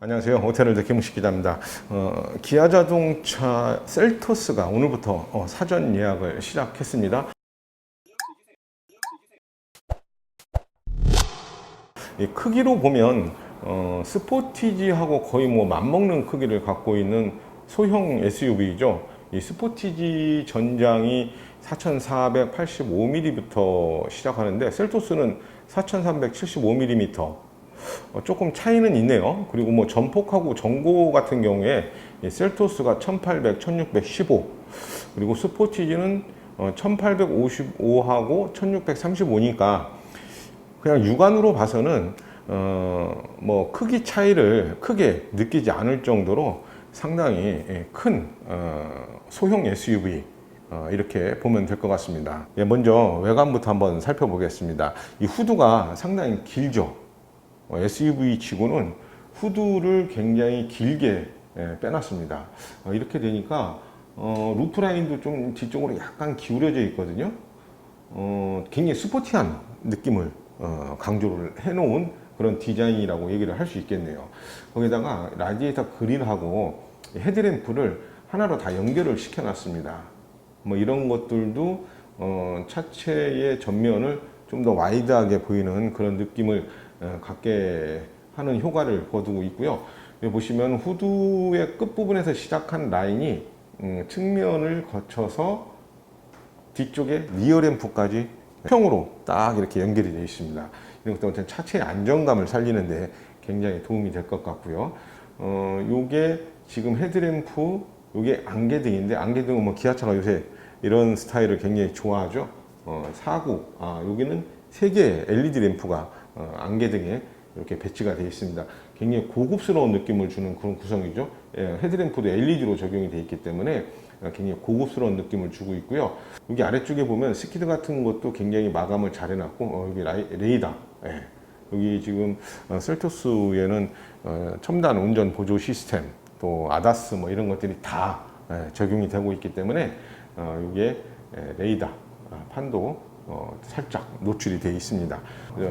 안녕하세요. 오태널 김웅식 기자입니다. 기아 자동차 셀토스가 오늘부터 사전 예약을 시작했습니다. 이 크기로 보면 스포티지하고 거의 뭐 맞먹는 크기를 갖고 있는 소형 SUV죠. 이 스포티지 전장이 4485mm부터 시작하는데 셀토스는 4375mm. 조금 차이는 있네요. 그리고 뭐 전폭하고 전고 같은 경우에 셀토스가 1800, 1615, 그리고 스포티지는 1855하고 1635니까 그냥 육안으로 봐서는 뭐 크기 차이를 크게 느끼지 않을 정도로 상당히 큰 소형 SUV 이렇게 보면 될 것 같습니다. 먼저 외관부터 한번 살펴보겠습니다. 이 후드가 상당히 길죠. SUV 치고는 후드를 굉장히 길게 빼놨습니다. 이렇게 되니까 루프 라인도 좀 뒤쪽으로 약간 기울어져 있거든요. 굉장히 스포티한 느낌을 강조를 해놓은 그런 디자인이라고 얘기를 할 수 있겠네요. 거기다가 라디에이터 그릴하고 헤드램프를 하나로 다 연결을 시켜놨습니다. 뭐 이런 것들도 차체의 전면을 좀 더 와이드하게 보이는 그런 느낌을 갖게 하는 효과를 거두고 있고요. 여기 보시면 후드의 끝부분에서 시작한 라인이 측면을 거쳐서 뒤쪽에 리어램프까지 평으로 딱 이렇게 연결이 되어 있습니다. 이런 것도 차체의 안정감을 살리는데 굉장히 도움이 될 것 같고요. 요게 지금 헤드램프, 요게 안개등인데, 안개등은 뭐 기아차가 요새 이런 스타일을 굉장히 좋아하죠. 사구, 여기는 3개의 LED 램프가 안개등에 이렇게 배치가 되어 있습니다. 굉장히 고급스러운 느낌을 주는 그런 구성이죠. 헤드램프도 LED로 적용이 되어 있기 때문에 굉장히 고급스러운 느낌을 주고 있고요. 여기 아래쪽에 보면 스키드 같은 것도 굉장히 마감을 잘 해놨고, 여기 레이더. 여기 지금 셀토스에는 첨단 운전 보조 시스템, 또 아다스 뭐 이런 것들이 다 적용이 되고 있기 때문에 이게 레이더 판도 살짝 노출이 되어 있습니다.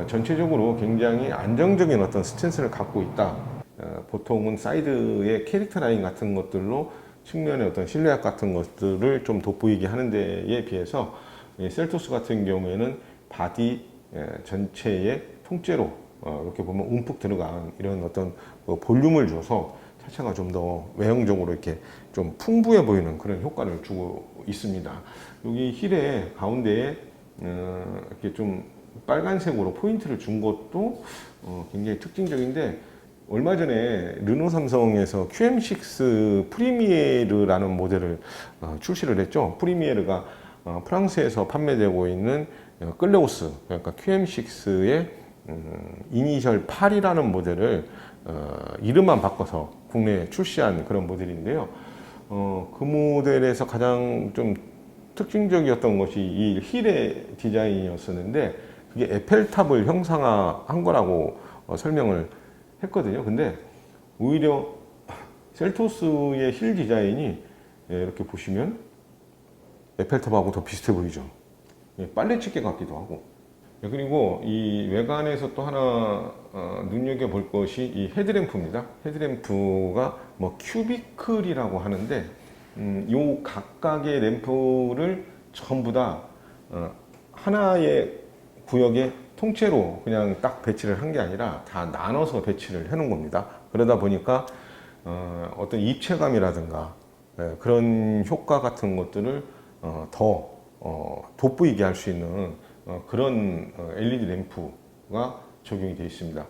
전체적으로 굉장히 안정적인 어떤 스탠스를 갖고 있다. 보통은 사이드의 캐릭터 라인 같은 것들로 측면의 어떤 실루엣 같은 것들을 좀 돋보이게 하는 데에 비해서 셀토스 같은 경우에는 바디 전체에 통째로 이렇게 보면 움푹 들어간 이런 어떤 볼륨을 줘서 차체가 좀 더 외형적으로 이렇게 좀 풍부해 보이는 그런 효과를 주고 있습니다. 여기 힐의 가운데에 이렇게 좀 빨간색으로 포인트를 준 것도 굉장히 특징적인데, 얼마 전에 르노 삼성에서 QM6 프리미에르라는 모델을 출시를 했죠. 프리미에르가 프랑스에서 판매되고 있는 클레오스, 그러니까 QM6의 이니셜 8이라는 모델을 이름만 바꿔서 국내에 출시한 그런 모델인데요. 그 모델에서 가장 좀 특징적이었던 것이 이 힐의 디자인이었었는데, 그게 에펠탑을 형상화한 거라고 설명을 했거든요. 근데 오히려 셀토스의 힐 디자인이 이렇게 보시면 에펠탑하고 더 비슷해 보이죠. 빨래집게 같기도 하고. 그리고 이 외관에서 또 하나 눈여겨볼 것이 이 헤드램프입니다. 헤드램프가 뭐 큐비클이라고 하는데, 요 각각의 램프를 전부 다 하나의 구역에 통째로 그냥 딱 배치를 한 게 아니라 다 나눠서 배치를 해 놓은 겁니다. 그러다 보니까 어떤 입체감이라든가 그런 효과 같은 것들을 더 돋보이게 할 수 있는 그런 LED 램프가 적용이 되어 있습니다.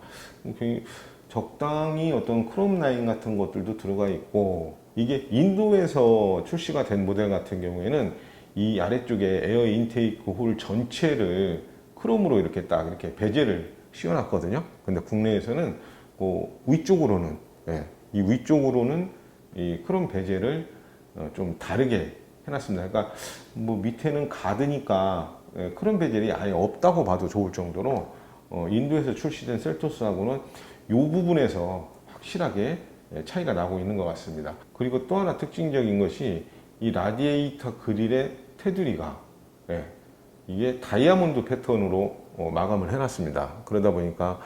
적당히 어떤 크롬 라인 같은 것들도 들어가 있고, 이게 인도에서 출시가 된 모델 같은 경우에는 이 아래쪽에 에어 인테이크 홀 전체를 크롬으로 이렇게 딱 이렇게 베젤을 씌워놨거든요. 근데 국내에서는 그 위쪽으로는, 이 위쪽으로는 이 크롬 베젤을 좀 다르게 해놨습니다. 그러니까 뭐 밑에는 가드니까 크롬 베젤이 아예 없다고 봐도 좋을 정도로 인도에서 출시된 셀토스하고는 이 부분에서 확실하게 차이가 나고 있는 것 같습니다. 그리고 또 하나 특징적인 것이 이 라디에이터 그릴의 테두리가 이게 다이아몬드 패턴으로 마감을 해놨습니다. 그러다 보니까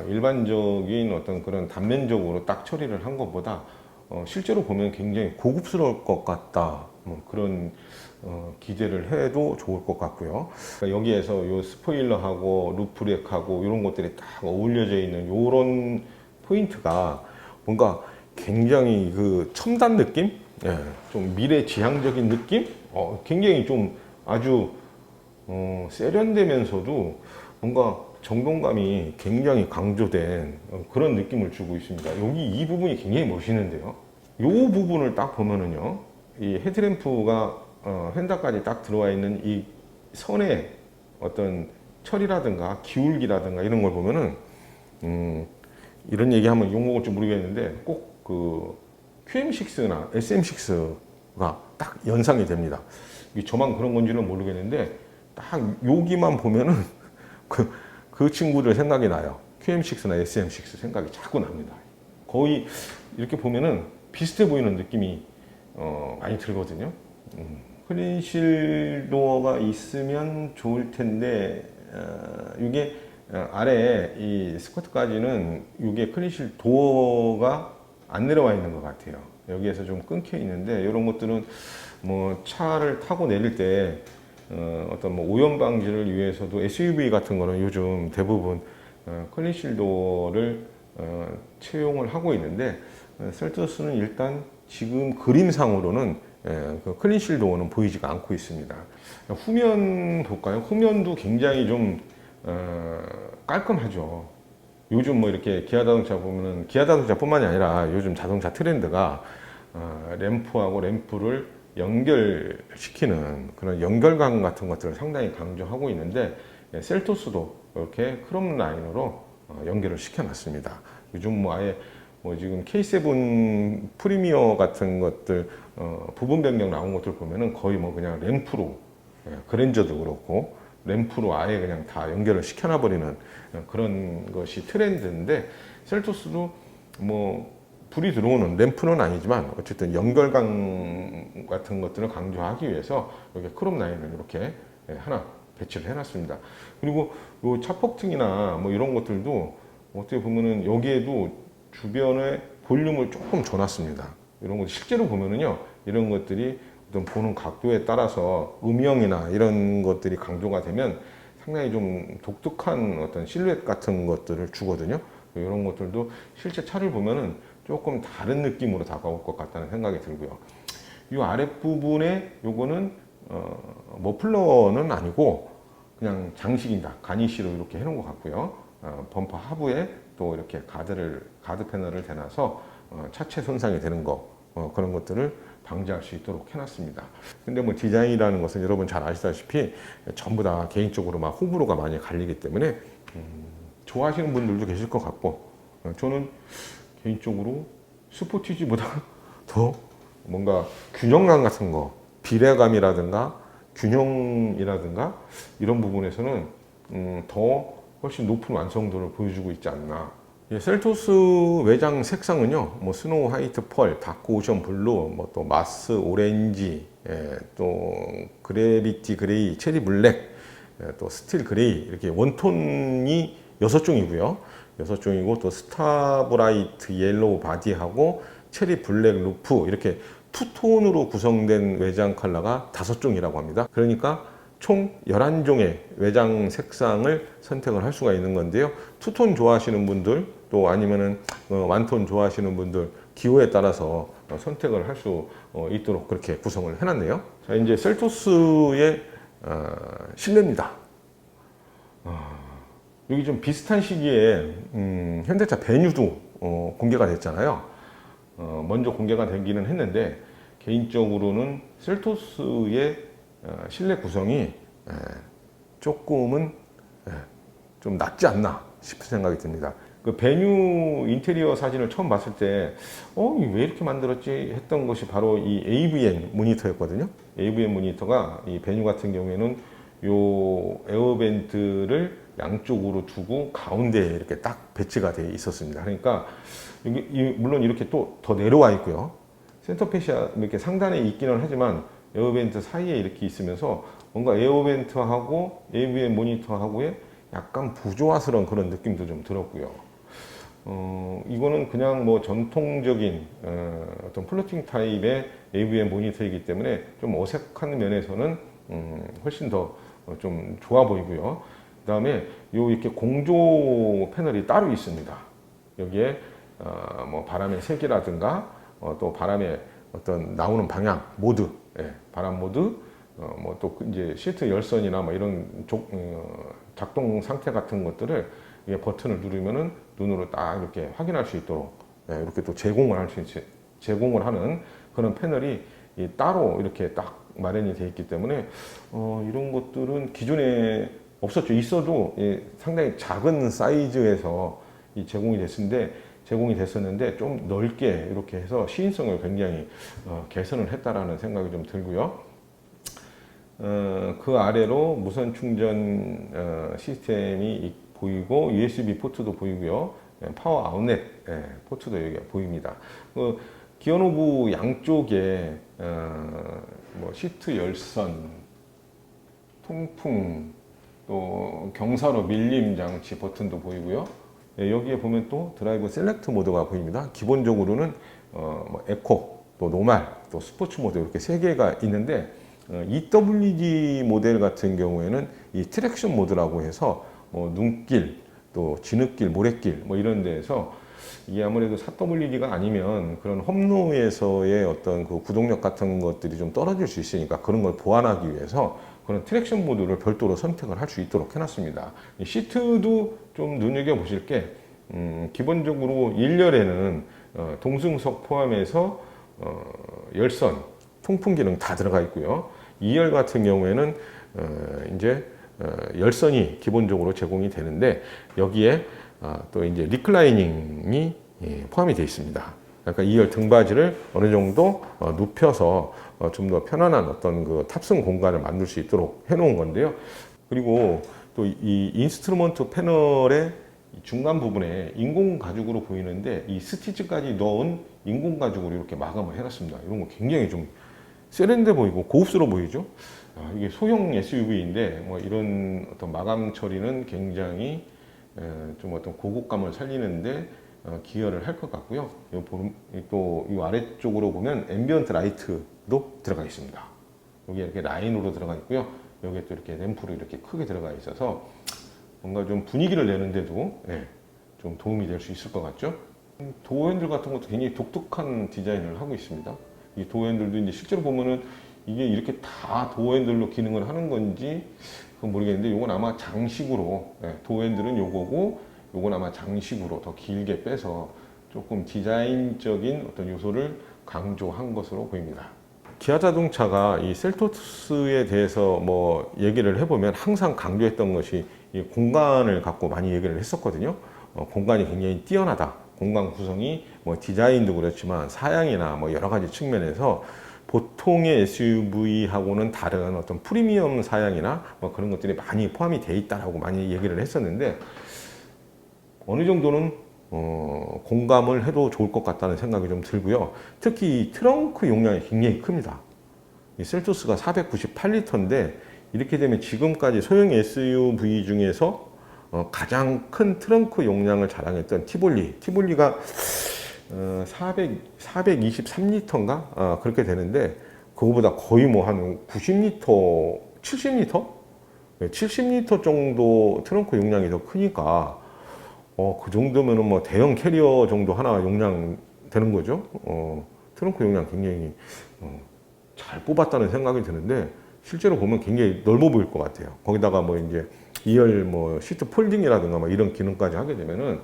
일반적인 어떤 그런 단면적으로 딱 처리를 한 것보다 실제로 보면 굉장히 고급스러울 것 같다. 뭐 그런 기대를 해도 좋을 것 같고요. 그러니까 여기에서 요 스포일러하고 루프렉하고 이런 것들이 딱 어울려져 있는 이런 포인트가 뭔가 굉장히 그 첨단 느낌? 예, 좀 미래지향적인 느낌? 굉장히 좀 아주 세련되면서도 뭔가 정돈감이 굉장히 강조된 그런 느낌을 주고 있습니다. 여기 이 부분이 굉장히 멋있는데요. 이 부분을 딱 보면은요, 이 헤드램프가 휀다까지 딱 들어와 있는 이 선의 어떤 철이라든가 기울기라든가 이런 걸 보면은 이런 얘기하면 욕먹을지 모르겠는데 꼭 그 QM6나 SM6가 딱 연상이 됩니다. 저만 그런 건지는 모르겠는데 딱 여기만 보면은 그 친구들 생각이 나요. QM6나 SM6 생각이 자꾸 납니다. 거의 이렇게 보면은 비슷해 보이는 느낌이 많이 들거든요. 클린실 도어가 있으면 좋을 텐데 이게 아래 이 스커트까지는 이게 클린실 도어가 안 내려와 있는 것 같아요. 여기에서 좀 끊겨 있는데 이런 것들은 뭐 차를 타고 내릴 때 어떤 뭐 오염 방지를 위해서도 SUV 같은 거는 요즘 대부분 클린실 도어를 채용을 하고 있는데 셀토스는 일단 지금 그림상으로는 그 클린실 도어는 보이지가 않고 있습니다. 후면 볼까요? 후면도 굉장히 좀 깔끔하죠. 요즘 뭐 이렇게 기아 자동차 보면은 기아 자동차뿐만이 아니라 요즘 자동차 트렌드가 램프하고 램프를 연결시키는 그런 연결감 같은 것들을 상당히 강조하고 있는데 셀토스도 이렇게 크롬 라인으로 연결을 시켜놨습니다. 요즘 뭐 아예 뭐 지금 K7 프리미어 같은 것들 부분 변경 나온 것들 보면은 거의 뭐 그냥 램프로 그랜저도 그렇고 램프로 아예 그냥 다 연결을 시켜놔버리는 그런 것이 트렌드인데 셀토스도 뭐 불이 들어오는 램프는 아니지만 어쨌든 연결감 같은 것들을 강조하기 위해서 여기 크롬 라인을 이렇게 하나 배치를 해놨습니다. 그리고 요 차폭등이나 뭐 이런 것들도 어떻게 보면은 여기에도 주변에 볼륨을 조금 줘놨습니다. 이런 것 실제로 보면은요 이런 것들이 어떤 보는 각도에 따라서 음영이나 이런 것들이 강조가 되면 상당히 좀 독특한 어떤 실루엣 같은 것들을 주거든요. 이런 것들도 실제 차를 보면은 조금 다른 느낌으로 다가올 것 같다는 생각이 들고요. 이 아랫부분에 요거는 머플러는 아니고 그냥 장식이다. 가니쉬로 이렇게 해놓은 것 같고요. 범퍼 하부에 또 이렇게 가드 패널을 대놔서 차체 손상이 되는 거 그런 것들을 방지할 수 있도록 해놨습니다. 근데 뭐 디자인이라는 것은 여러분 잘 아시다시피 전부 다 개인적으로 막 호불호가 많이 갈리기 때문에 좋아하시는 분들도 계실 것 같고 저는 개인적으로 스포티지보다 더 뭔가 균형감 같은 거 비례감이라든가 균형이라든가 이런 부분에서는 더 훨씬 높은 완성도를 보여주고 있지 않나. 셀토스 외장 색상은요, 뭐 스노우 화이트 펄, 다크 오션 블루, 뭐 또 마스 오렌지, 또 그래비티 그레이, 체리 블랙, 또 스틸 그레이 이렇게 원톤이 6종이고요. 6종이고 또 스타 브라이트 옐로우 바디하고 체리 블랙 루프 이렇게 투톤으로 구성된 외장 컬러가 5종이라고 합니다. 그러니까 총 11종의 외장 색상을 선택을 할 수가 있는 건데요. 투톤 좋아하시는 분들 또 아니면은 완톤 좋아하시는 분들 기호에 따라서 선택을 할 수 있도록 그렇게 구성을 해놨네요. 자, 이제 셀토스의 실내입니다. 여기 좀 비슷한 시기에 현대차 베뉴도 공개가 됐잖아요. 먼저 공개가 되기는 했는데 개인적으로는 셀토스의 실내 구성이 조금은 좀 낫지 않나 싶은 생각이 듭니다. 그 베뉴 인테리어 사진을 처음 봤을 때 왜 이렇게 만들었지 했던 것이 바로 이 AVN 모니터였거든요. AVN 모니터가 이 베뉴 같은 경우에는 요 에어벤트를 양쪽으로 두고 가운데에 이렇게 딱 배치가 되어 있었습니다. 그러니까 여기 물론 이렇게 또 더 내려와 있고요. 센터페시아 이렇게 상단에 있기는 하지만 에어벤트 사이에 이렇게 있으면서 뭔가 에어벤트하고 AVN 모니터하고의 약간 부조화스러운 그런 느낌도 좀 들었고요. 이거는 그냥 뭐 전통적인 어떤 플로팅 타입의 AVM 모니터이기 때문에 좀 어색한 면에서는 훨씬 더 좀 좋아 보이고요. 그 다음에 요 이렇게 공조 패널이 따로 있습니다. 여기에 뭐 바람의 색이라든가 또 바람의 어떤 나오는 방향 모드, 예, 바람 모드, 뭐 또 이제 시트 열선이나 뭐 이런 작동 상태 같은 것들을 이게 버튼을 누르면은 눈으로 딱 이렇게 확인할 수 있도록, 예, 이렇게 또 제공을 하는 그런 패널이 따로 이렇게 딱 마련이 되어 있기 때문에 이런 것들은 기존에 없었죠. 있어도 상당히 작은 사이즈에서 제공이 됐었는데 좀 넓게 이렇게 해서 시인성을 굉장히 개선을 했다라는 생각이 좀 들고요. 그 아래로 무선 충전 시스템이 보이고 USB 포트도 보이고요. 파워 아웃렛 포트도 여기 보입니다. 기어 노브 양쪽에 뭐 시트 열선, 통풍, 또 경사로 밀림 장치 버튼도 보이고요. 여기에 보면 또 드라이브 셀렉트 모드가 보입니다. 기본적으로는 뭐 에코, 또 노말, 또 스포츠 모드 이렇게 세 개가 있는데 EWD 모델 같은 경우에는 이 트랙션 모드라고 해서 뭐 눈길, 또 진흙길, 모래길 뭐 이런 데에서 이게 아무래도 4WD가 아니면 그런 험로에서의 어떤 그 구동력 같은 것들이 좀 떨어질 수 있으니까 그런 걸 보완하기 위해서 그런 트랙션 모드를 별도로 선택을 할 수 있도록 해놨습니다. 이 시트도 좀 눈여겨보실 게 기본적으로 1열에는 동승석 포함해서 열선, 통풍 기능 다 들어가 있고요. 2열 같은 경우에는 이제 열선이 기본적으로 제공이 되는데 여기에 또 이제 리클라이닝이 포함이 되어 있습니다. 그러니까 2열 등받이를 어느 정도 눕혀서 좀 더 편안한 어떤 그 탑승 공간을 만들 수 있도록 해놓은 건데요. 그리고 또 이 인스트루먼트 패널의 중간 부분에 인공 가죽으로 보이는데 이 스티치까지 넣은 인공 가죽으로 이렇게 마감을 해놨습니다. 이런 거 굉장히 좀 세련돼 보이고 고급스러워 보이죠. 이게 소형 SUV인데 뭐 이런 어떤 마감 처리는 굉장히 좀 어떤 고급감을 살리는데 기여를 할 것 같고요. 또 이 아래쪽으로 보면 앰비언트 라이트도 들어가 있습니다. 여기 이렇게 라인으로 들어가 있고요. 여기에 또 이렇게 램프로 이렇게 크게 들어가 있어서 뭔가 좀 분위기를 내는데도 좀 도움이 될 수 있을 것 같죠. 도어 핸들 같은 것도 굉장히 독특한 디자인을 하고 있습니다. 이 도어 핸들도 이제 실제로 보면은 이게 이렇게 다 도어 핸들로 기능을 하는 건지 그건 모르겠는데 요건 아마 장식으로, 도어 핸들은 요거고 요건 아마 장식으로 더 길게 빼서 조금 디자인적인 어떤 요소를 강조한 것으로 보입니다. 기아 자동차가 이 셀토스에 대해서 뭐 얘기를 해보면 항상 강조했던 것이 이 공간을 갖고 많이 얘기를 했었거든요. 공간이 굉장히 뛰어나다. 공간 구성이 뭐 디자인도 그렇지만 사양이나 뭐 여러 가지 측면에서 보통의 SUV하고는 다른 어떤 프리미엄 사양이나 뭐 그런 것들이 많이 포함이 돼 있다라고 많이 얘기를 했었는데 어느 정도는 공감을 해도 좋을 것 같다는 생각이 좀 들고요. 특히 이 트렁크 용량이 굉장히 큽니다. 이 셀토스가 498리터인데 이렇게 되면 지금까지 소형 SUV 중에서 가장 큰 트렁크 용량을 자랑했던 티볼리가 423리터인가? 그렇게 되는데 그거보다 거의 뭐 한 90리터, 70리터? 70리터 정도 트렁크 용량이 더 크니까 그 정도면은 뭐 대형 캐리어 정도 하나 용량 되는 거죠. 트렁크 용량 굉장히 잘 뽑았다는 생각이 드는데 실제로 보면 굉장히 넓어 보일 것 같아요. 거기다가 뭐 이제 2열 뭐 시트 폴딩이라든가 뭐 이런 기능까지 하게 되면은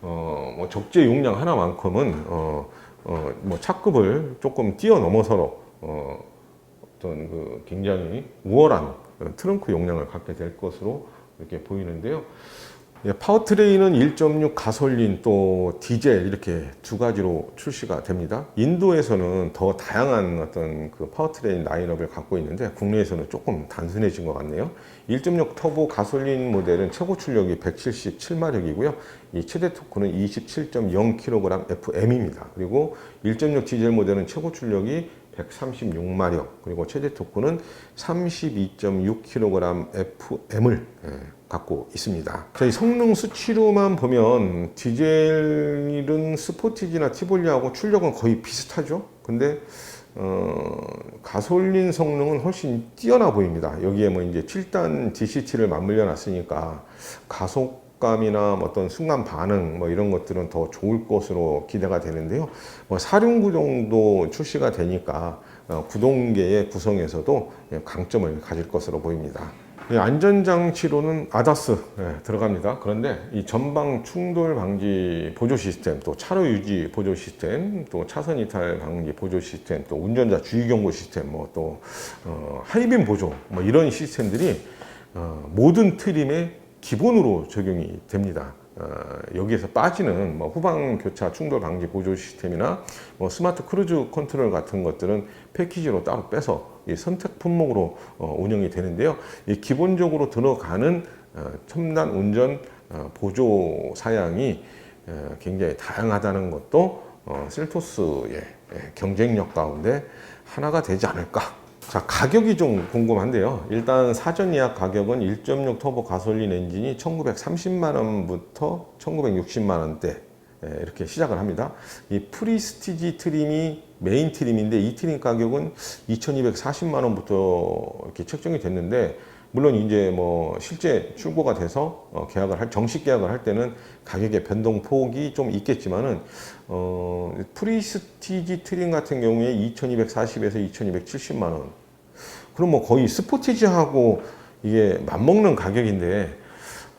뭐 적재 용량 하나만큼은 뭐 차급을 조금 뛰어넘어서 어떤 그 굉장히 우월한 트렁크 용량을 갖게 될 것으로 이렇게 보이는데요. 파워트레인은 1.6 가솔린 또 디젤 이렇게 두 가지로 출시가 됩니다. 인도에서는 더 다양한 어떤 그 파워트레인 라인업을 갖고 있는데 국내에서는 조금 단순해진 것 같네요. 1.6 터보 가솔린 모델은 최고 출력이 177마력이고요. 이 최대 토크는 27.0kg FM입니다. 그리고 1.6 디젤 모델은 최고 출력이 136마력, 그리고 최대 토크는 32.6kg FM을 갖고 있습니다. 저희 성능 수치로만 보면 디젤은 스포티지나 티볼리하고 출력은 거의 비슷하죠. 근데 가솔린 성능은 훨씬 뛰어나 보입니다. 여기에 뭐 이제 7단 DCT를 맞물려 놨으니까 가속감이나 어떤 순간 반응 뭐 이런 것들은 더 좋을 것으로 기대가 되는데요. 뭐 4륜구동도 출시가 되니까 구동계의 구성에서도 강점을 가질 것으로 보입니다. 안전장치로는 ADAS 들어갑니다. 그런데 이 전방 충돌 방지 보조 시스템, 또 차로 유지 보조 시스템, 또 차선 이탈 방지 보조 시스템, 또 운전자 주의 경고 시스템, 뭐 또 하이빔 보조, 뭐 이런 시스템들이 모든 트림에 기본으로 적용이 됩니다. 여기에서 빠지는 뭐 후방 교차 충돌 방지 보조 시스템이나 뭐 스마트 크루즈 컨트롤 같은 것들은 패키지로 따로 빼서 이 선택 품목으로 운영이 되는데요. 이 기본적으로 들어가는 첨단 운전 보조 사양이 굉장히 다양하다는 것도 셀토스의 경쟁력 가운데 하나가 되지 않을까. 자, 가격이 좀 궁금한데요. 일단 사전 예약 가격은 1.6 터보 가솔린 엔진이 1930만 원부터 1960만 원대 이렇게 시작을 합니다. 이 프리스티지 트림이 메인 트림인데 이 트림 가격은 2240만 원부터 이렇게 책정이 됐는데, 물론 이제 뭐 실제 출고가 돼서 정식 계약을 할 때는 가격의 변동폭이 좀 있겠지만은 프리스티지 트림 같은 경우에 2240에서 2270만 원. 그럼 뭐 거의 스포티지하고 이게 맞먹는 가격인데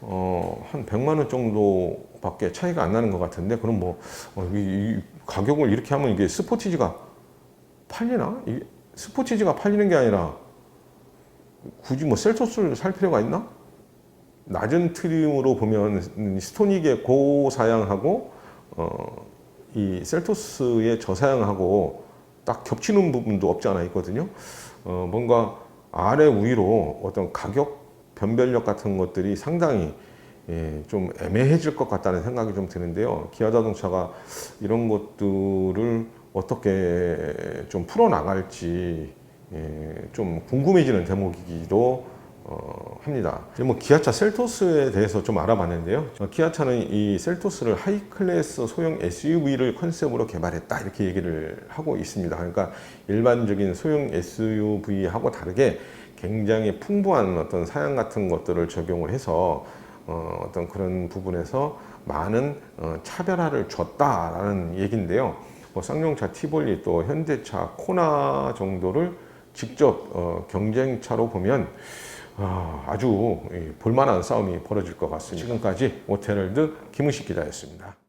한 100만 원 정도밖에 차이가 안 나는 것 같은데, 그럼 뭐 이 가격을 이렇게 하면 이게 스포티지가 팔리나? 스포티지가 팔리는 게 아니라 굳이 뭐 셀토스를 살 필요가 있나? 낮은 트림으로 보면 스토닉의 고사양하고 이 셀토스의 저사양하고 딱 겹치는 부분도 없지 않아 있거든요. 뭔가 아래 위로 어떤 가격 변별력 같은 것들이 상당히 좀 애매해질 것 같다는 생각이 좀 드는데요. 기아자동차가 이런 것들을 어떻게 좀 풀어나갈지 좀 궁금해지는 대목이기도 합니다. 뭐 기아차 셀토스에 대해서 좀 알아봤는데요. 기아차는 이 셀토스를 하이클래스 소형 SUV를 컨셉으로 개발했다 이렇게 얘기를 하고 있습니다. 그러니까 일반적인 소형 SUV하고 다르게 굉장히 풍부한 어떤 사양 같은 것들을 적용을 해서 어떤 그런 부분에서 많은 차별화를 줬다라는 얘기인데요. 뭐 쌍용차 티볼리 또 현대차 코나 정도를 직접 경쟁차로 보면 아주 볼만한 싸움이 벌어질 것 같습니다. 지금까지 오테럴드 김은식 기자였습니다.